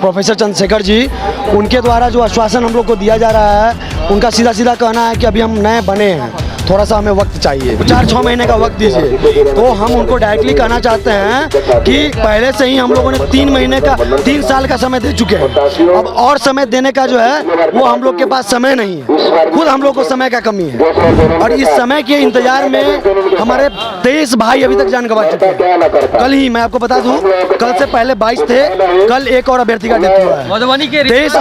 Professor Chandrashekhar ji, उनके द्वारा जो आश्वासन हम लोग को दिया जा रहा है, उनका सीधा सीधा कहना है कि अभी हम नए बने हैं, थोड़ा सा हमें वक्त चाहिए, 4-6 महीने का वक्त दीजिए। तो हम उनको डायरेक्टली कहना चाहते हैं कि पहले से ही हम लोगों ने 3 साल का समय दे चुके हैं। अब और समय देने का जो है वो हम लोग के पास समय नहीं है, खुद हम लोग को समय का कमी है। और इस समय के इंतजार में हमारे 23 भाई अभी तक जान गंवा चुके हैं। कल ही मैं आपको बता दूं, कल से पहले 22 थे, कल एक और अभ्यर्थी का डेथ हुआ है। मधुबनी के 23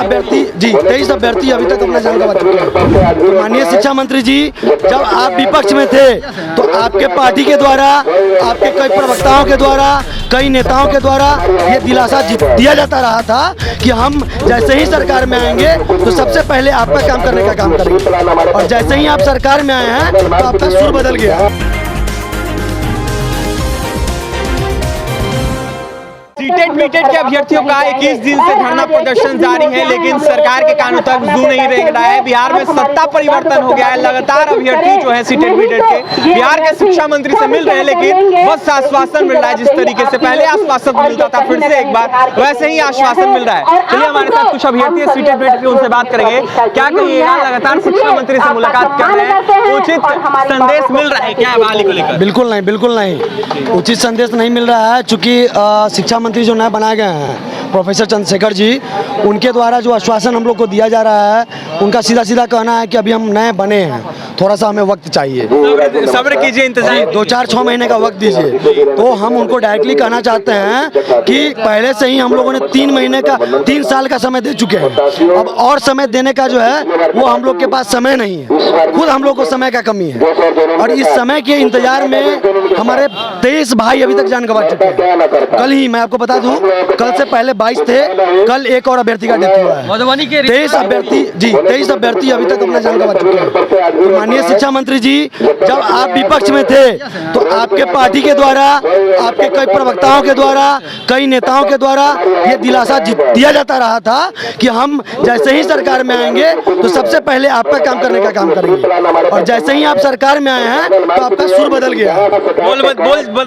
अभ्यर्थी अभी तक अपना जान गंवा चुके हैं। तो माननीय शिक्षा मंत्री जी, जब आप विपक्ष में थे तो आपके पार्टी के द्वारा, आपके कई प्रवक्ताओं के द्वारा, कई नेताओं के द्वारा ये दिलासा दिया जाता रहा था कि हम जैसे ही सरकार में आएंगे तो सबसे पहले आपका काम करने का काम करेंगे। और जैसे ही आप सरकार में आए हैं तो आपका सुर बदल गया। सीटेट बीटेट के अभ्यर्थियों का 21 दिन से धरना प्रदर्शन जारी है, लेकिन सरकार के कानों तक जू नहीं रह रहा है। बिहार में सत्ता परिवर्तन हो गया है, लगातार अभ्यर्थी जो है सीटेट बीटेट के बिहार के शिक्षा मंत्री से मिल रहे हैं, लेकिन बस आश्वासन मिल रहा है। जिस तरीके से पहले आश्वासन मिलता था, फिर से एक बार वैसे ही आश्वासन मिल रहा है। चलिए हमारे साथ कुछ अभ्यर्थी सीटेट बीटेट के, उनसे बात करेंगे। क्या कहिएगा, लगातार शिक्षा मंत्री से मुलाकात कर रहे हैं, उचित संदेश मिल रहा है क्या बहाली को लेकर? बिल्कुल नहीं, उचित संदेश नहीं मिल रहा है। चूंकि शिक्षा मंत्री जो नए बनाए गए हैं प्रोफेसर चंद्रशेखर जी, उनके द्वारा जो आश्वासन हम लोग को दिया जा रहा है, उनका सीधा सीधा कहना है कि अभी हम नए बने हैं, थोड़ा सा हमें वक्त चाहिए, सब्र कीजिए, इंतजार 2-4-6 महीने का वक्त दीजिए। तो हम उनको डायरेक्टली कहना चाहते हैं कि पहले से ही हम लोगों ने 3 साल का समय दे चुके हैं। अब और समय देने का जो है वो हम लोग के पास समय नहीं है, खुद हम लोग को समय का कमी है। और इस समय के इंतजार में हमारे 23 भाई अभी तक जान गंवा चुके हैं। कल ही मैं आपको बता दूं, कल से पहले 22 थे, कल एक और अभ्यर्थी का डेथ हुआ है। मधुबनी के 23 अभ्यर्थी अभी तक अपना जान गंवा चुके हैं। तो माननीय शिक्षा मंत्री जी, जब आप विपक्ष में थे तो आपके पार्टी के द्वारा, आपके कई प्रवक्ताओं के द्वारा, कई नेताओं के द्वारा ये दिलासा दिया जाता रहा था कि हम जैसे ही सरकार में आएंगे तो सबसे पहले आपका काम करने का काम करेंगे। और जैसे ही आप सरकार में आए हैं तो आपका सुर बदल गया,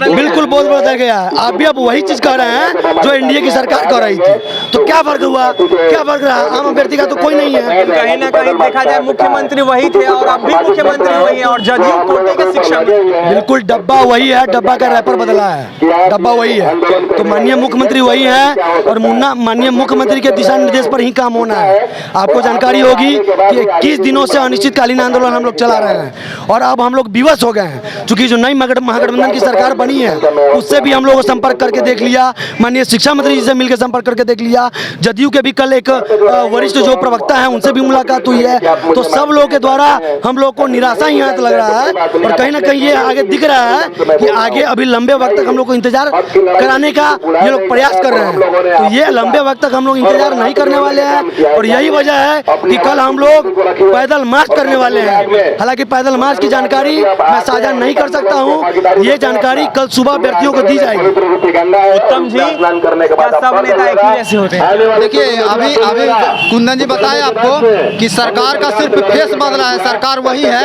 बिल्कुल बोल बदल गया है। आप भी अब वही चीज कह रहे हैं जो एनडीए की सरकार कर रही थी। तो क्या फर्क हुआ, क्या फर्क रहा? आम अभ्यर्थी का तो कोई नहीं है। कहीं ना कहीं देखा जाए मुख्यमंत्री वही थे और अब भी मुख्यमंत्री वही है, और जदयू कोटे के शिक्षा बिल्कुल डब्बा वही है, डब्बा का रैपर बदला है, डब्बा वही है। तो माननीय मुख्यमंत्री वही है और माननीय मुख्यमंत्री के दिशा निर्देश पर ही काम होना है। आपको जानकारी होगी कि 21 दिनों से अनिश्चितकालीन आंदोलन हम लोग चला रहे हैं और अब हम लोग विवश हो गए हैं। चूंकि जो नई महागठबंधन की सरकार बनी है उससे भी हम लोग संपर्क करके देख लिया, माननीय शिक्षा मंत्री जी से मिलकर संपर्क करके देख लिया, जदयू के भी कल एक वरिष्ठ जो प्रवक्ता है उनसे भी मुलाकात हुई है। तो सब लोगों के द्वारा हम लोग को निराशा ही हाथ लग रहा है और कहीं ना कहीं ये आगे दिख रहा है कि आगे अभी लंबे वक्त तक हम लोग को इंतजार कराने का ये लोग प्रयास कर रहे हैं। तो ये लंबे वक्त तक हम लोग इंतजार नहीं करने वाले हैं और यही वजह है कि कल हम लोग पैदल मार्च करने वाले हैं। हालांकि पैदल मार्च की जानकारी मैं साझा नहीं कर सकता हूं, ये जानकारी कल सुबह अभ्यर्थियों को दी जाएगी। उत्तम जी, सब नेता एक ही जैसे होते हैं? देखिए, अभी कुंदन जी बताए आपको कि सरकार का सिर्फ फेस बदला है, सरकार वही है।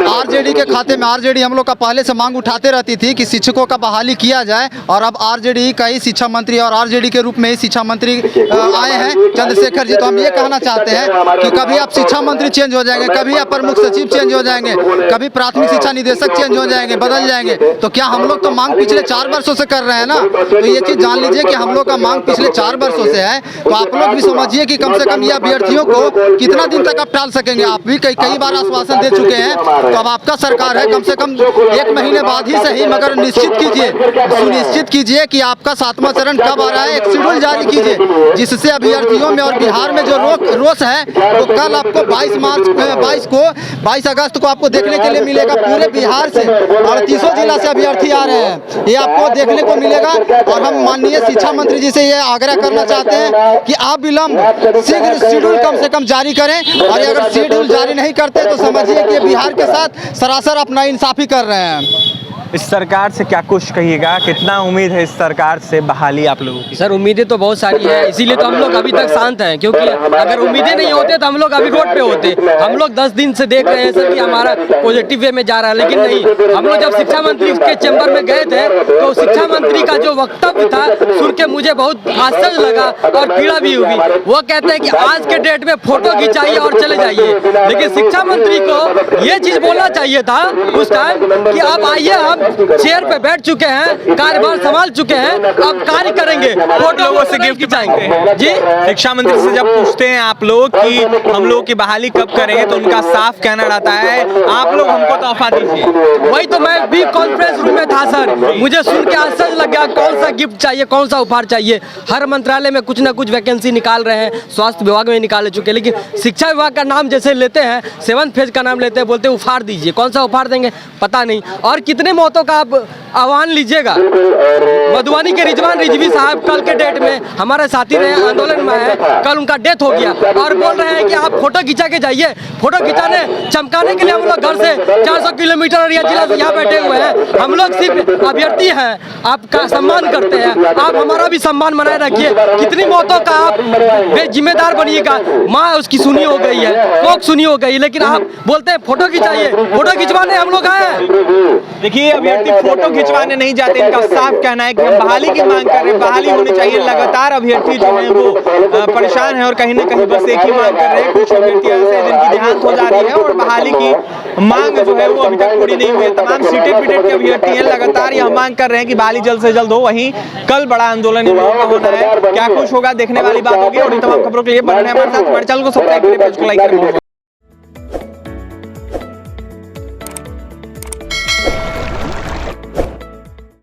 आरजेडी के खाते में, आरजेडी हम लोग का पहले से मांग उठाते रहती थी कि शिक्षकों का बहाली किया जाए, और अब आरजेडी का ही शिक्षा मंत्री और आरजेडी के रूप में ही शिक्षा मंत्री आए हैं चंद्रशेखर जी। तो हम ये कहना चाहते हैं कि कभी आप शिक्षा मंत्री चेंज हो जाएंगे, कभी आप प्रमुख सचिव चेंज हो जाएंगे, कभी प्राथमिक शिक्षा निदेशक चेंज हो जाएंगे, बदल जाएंगे। तो क्या हम लोग तो मांग पिछले 4 वर्षों से कर रहे हैं ना? तो ये चीज जान लीजिए कि हम लोग का मांग पिछले 4 वर्षों से है। तो आप लोग भी समझिए कि कम से कम ये अभ्यर्थियों को कितना दिन तक आप टाल सकेंगे? आप भी कई बार आश्वासन दे चुके हैं, तो अब आपका सरकार है, कम से कम 1 महीने बाद ही सही, मगर सुनिश्चित कीजिए कि आपका 7वां चरण कब आ रहा है, एक शेड्यूल जारी कीजिए जिससे अभ्यर्थियों में और बिहार में जो रोष है वो कल आपको 22 अगस्त को आपको देखने के लिए मिलेगा। पूरे बिहार से 38 जिला से अभ्यर्थी आ रहे हैं, ये आपको देखने को मिलेगा। और हम माननीय शिक्षा मंत्री जी से ये आग्रह करना चाहते हैं कि आप विलंब शीघ्र शेड्यूल कम से कम जारी करें, और अगर शेड्यूल जारी नहीं करते तो समझिए कि बिहार के साथ सरासर अपना इंसाफी कर रहे हैं। इस सरकार से क्या कुछ कहिएगा, कितना उम्मीद है इस सरकार से बहाली आप लोगों की? सर उम्मीदें तो बहुत सारी है, इसीलिए तो हम लोग अभी तक शांत हैं, क्योंकि अगर उम्मीदें नहीं होते तो हम लोग अभी रोड पे होते। हम लोग 10 दिन से देख रहे हैं सर कि हमारा पॉजिटिव वे में जा रहा है, लेकिन नहीं। हम लोग जब शिक्षा मंत्री के चैम्बर में गए थे तो शिक्षा मंत्री का जो वक्तव्य था सुन के मुझे बहुत आश्चर्य लगा और पीड़ा भी हुई। वो कहते हैं कि आज के डेट में फोटो खिंचाइए और चले जाइए, लेकिन शिक्षा मंत्री को ये चीज बोलना चाहिए था उस टाइम कि अब आइए, हम चेयर पे बैठ चुके हैं, कार्यभार संभाल चुके हैं, अब कार्य करेंगे, फोटो लोगों से गिफ्ट खिंचाएंगे। जी, शिक्षा मंत्री से जब पूछते हैं आप लोग कि हम लोग की बहाली कब करेंगे, तो उनका साफ कहना रहता है आप लोग हमको तोहफा दीजिए। वही तो मैं भी कॉन्फ्रेंस रूम में था सर, मुझे सुन के आश्चर्य लग गया, कौन सा गिफ्ट चाहिए, कौन सा उपहार चाहिए। हर मंत्रालय में कुछ ना कुछ वैकेंसी निकाल रहे हैं, स्वास्थ्य विभाग में निकाल चुके हैं, लेकिन शिक्षा विभाग का नाम जैसे लेते हैं, 7th फेज का नाम लेते हैं, बोलते हैं उपहार दीजिए। कौन सा उपहार देंगे पता नहीं। और कितने मौतों का आप आह्वान लीजिएगा। मधुबनी के रिजवान रिजवी साहब कल के डेट में हमारे साथी रहे, आंदोलन में है, कल उनका डेथ हो गया और बोल रहे हैं कि आप फोटो खिंचा के जाइए। फोटो खिंचाने चमकाने के लिए हम लोग घर से 400 किलोमीटर अररिया जिला से यहाँ बैठे हुए हैं। हम लोग सिर्फ अभ्यर्थी हैं, आपका सम्मान करते हैं, आप हमारा भी सम्मान बनाए रखिए। कितनी मौतों का आप जिम्मेदार बनिएगा। माँ उसकी सुनी हो गई है, कोक सुनी हो गई, लेकिन आप बोलते हैं फोटो खिंचाइए। फोटो खिंचवाने हम लोग आए हैं। देखिए अभ्यर्थी फोटो खिंचवाने नहीं जाते, इनका साफ कहना है कि हम बहाली की मांग कर रहे हैं, बहाली होनी चाहिए। लगातार अभ्यर्थी जो है वो परेशान है और कहीं ना कहीं बस एक ही मांग कर रहे हैं। कुछ अभ्यर्थी ऐसे हैं जिनकी देहांत हो जा रही है और बहाली की मांग जो है वो अभी तक पूरी नहीं हुई है। तमाम सीटेड पीटेड के अभ्यर्थी हैं, लगातार यह मांग कर रहे हैं कि बहाली जल्द से जल्द हो। वहीं कल बड़ा आंदोलन इन लोगों का होना है, क्या कुछ होगा देखने वाली बात होगी। और इन तमाम खबरों के लिए बने रहें हमारे साथ, हमारे चैनल को सब्सक्राइब करें, पेज को लाइक करें।